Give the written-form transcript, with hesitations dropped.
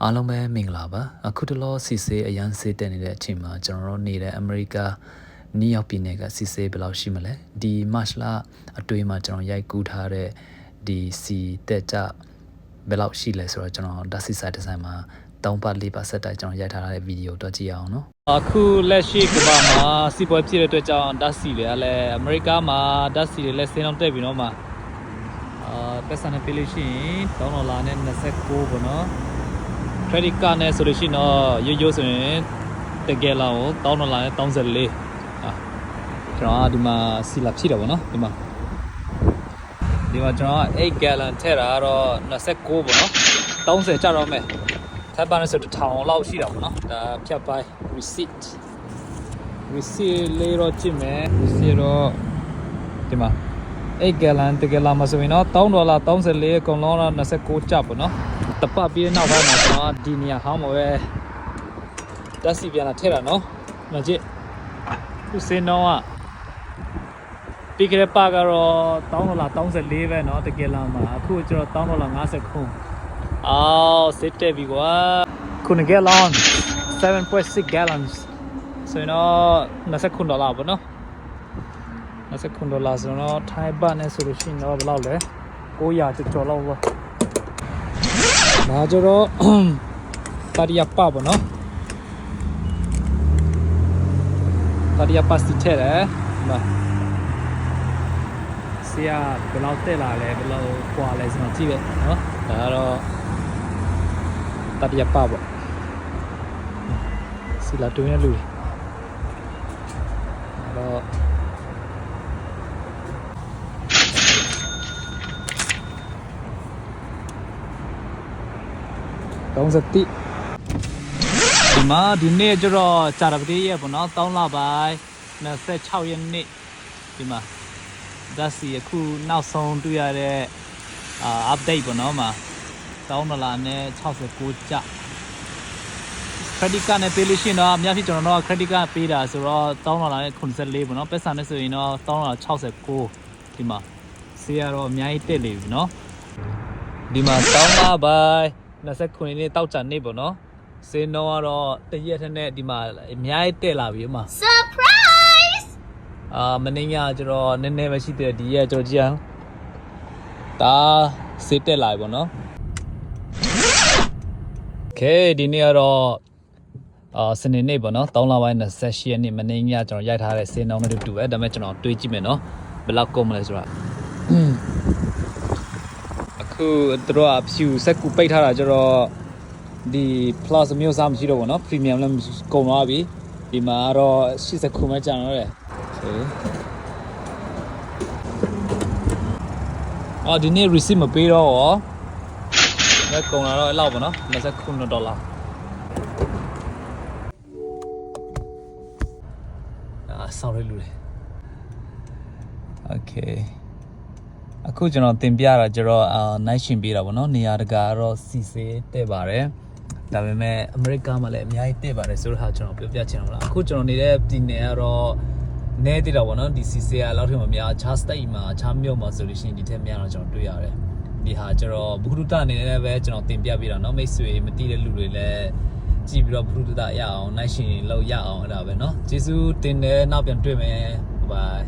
အားလုံးပဲမင်္ဂလာပါအခုတလောစီစေးအရန်စေးတက်နေတဲ့အချိန်မှာကျွန်တော်တို့နေတဲ့အမေရိကနယူးယောက်ပြည်နယ်ကစီစေးဘယ်လောက်ရှိမလဲဒီမတ်လအတွင်းမှာကျွန်တော်ရိုက်ကူးထားတဲ့ဒီစီတက်ကြဘယ်လောက်ရှိလဲဆိုတော့ကျွန်တော်ဓာတ်စီစာဒီဇိုင်းမှာ3ပတ်4ပတ်ဆက်တိုက်ကျွန်တော်ရိုက်ထားတဲ့ဗီဒီယိုတော့ကြည့်အောင်နော်အခုလက်ရှိကမ္ဘာမှာစီပွဲဖြစ်တဲ့အတွက်ကြောင့်ဓာတ်စီတွေကလည်းအမေရိကမှာဓာတ်စီတွေလည်းစင်းအောင်တက်ပြီနော်မှာပတ်စံနဲ့ပေးလို့ရှိရင်$နဲ့29ပေါ့နော်credit card နဲ့ဆိုလို့ရှိရင်တော့ရိုးဆိုရင်တကယ်လောက်$နဲ့34ကျွန်တော်ဒီမှာစီလာဖြည့်တာပေါ့နော်ဒီမှာကျွန်တော်8 gallon ထည့်တာကတော့29ပေါ့နော်30ကျတော့မယ်ထပ်ပါနေဆို1000လောက်ရှိတာပေါ့နော်ဒါဖြတ်ပိုင်း receipt လေးတော့ကြည့်မယ် receipt တော့ဒီမှာ8 gallon တကယ်လာမှာဆိုရင်တော့$34အကုန်လုံးတော့29ကျပေါ့နော်တပတ်ပြီးနောက်ပိုင်းမှာကျွန်တော်ဒီနေရာဟောင်းမှာပဲဓာတ်စီပြန်လာထည့်တာနော်မကြည့်ခုစင်းတော့ပြီးကြတဲ့ပါကတော့$34ပဲနော်တကယ်လာမှာအခုကျတော့$59အော်စစ်တယ်ပြီကွာခုနကလောင်း 7.6 gallons ဆိုတော့$29ပေါ့နော်$29ဆိုတော့ထိုင်းဘတ်နဲ့ဆိုလို့ရှိရင်တော့ဘယ်လောက်လဲ900ကျော်လောက်ပါဒါကြတော့တာရီယာပါပေါ့နော်တာရီယာပါစီထဲတယ်မှာဆရာဘယ်လောက်တက်လာလဲဘယ်လောက်ကွာလဲဆိုတော့ကြည့်ပဲနော်ဒါကတော့တာရီယာပါပေါ့စီလာတွင်းရလူတော့30ဒီမှာဒီနေ့ကျတော့ကြာတပတိရဲ့ပေါ့နော်3လပိုင်း26ရက်နေ့ဒီမှာဓာတ်စီအခုနောက်ဆုံးတွေ့ရတဲ့ update ပေါ့နော်မှာ$နဲ့69ကျ credit card နဲ့ပေးလို့ရှိရင်တော့အများကြီးကျွန်တော်တို့ credit card ပေးတာဆိုတော့$နဲ့94ပေါ့နော်ပတ်စံနဲ့ဆိုရင်တော့$69ဒီမှာဆေးရတော့အများကြီးတက်လေပြီနော်ဒီမှာ3လပိုင်း29နေ့တောက်ကြနေ့ပေါ့နော်စင်းတော့ကတော့တရက်ထက်နဲ့ဒီမှာအများကြီးတက်လာပြီအမ surprise မနေ့ညကျတော့နည်းနည်းပဲရှိသေးတယ်ဒီရက်ကျတော့ကြည့်အောင်ဒါစစ်တက်လာပြီပေါ့နော် Okay ဒီနေ့ကတော့စနေနေ့ပေါ့နော်3လပိုင်း28ရက်နေ့မနေ့ညကျွန်တော်ရိုက်ထားတဲ့စင်းတော့နဲ့တူပဲဒါပေမဲ့ကျွန်တော်တွေးကြည့်မယ်နော်ဘယ်လောက်ကုန်မလဲဆိုတာအခုတို့ကဖြူစက်ကူပိတ်ထားတာကျတော့ဒီ plus မျိုးစားမရှိတော့ဘူးเนาะ premium လည်းကုန်သွားပြီဒီမှာတော့80ခုမှကျန်တော့တယ်အော်ဒီနေ့ receipt မပေးတော့ရောလည်းကုန်လာတော့အဲ့လောက်ပေါ့နော်$29ဆောင်းရလူလေ okayအခုကျွန်တော်တင်ပြတာကျတော့night shin ပေးတာပေါ့နော်နေရာတကာကတော့စီစေးတက်ပါတယ်ဒါပေမဲ့အမေရိကမှာလည်းအများကြီးတက်ပါတယ်ဆိုတော့ဟာကျွန်တော်ပြောပြချင်အောင်လားအခုကျွန်တော်နေတဲ့ပြည်နယ်ကတော့နဲသေးတာပေါ့နော်ဒီစီစေးကလောက်ထင်မများချားစတိတ်မှာချားမြို့မှာဆိုလို့ရှိရင်ဒီထက်များတော့ကျွန်တော်တွေ့ရတယ်ဒီဟာကျတော့ဘုဟုတအနေနဲ့ပဲကျွန်တော်တင်ပြပေးတာเนาะမိတ်ဆွေမသိတဲ့လူတွေလည်းကြည့်ပြီးတော့ဘုဟုတရအောင်night shin လောက်ရအောင်အဲ့ဒါပဲเนาะကျေးဇူးတင်တယ်နောက်ပြန်တွေ့မယ် bye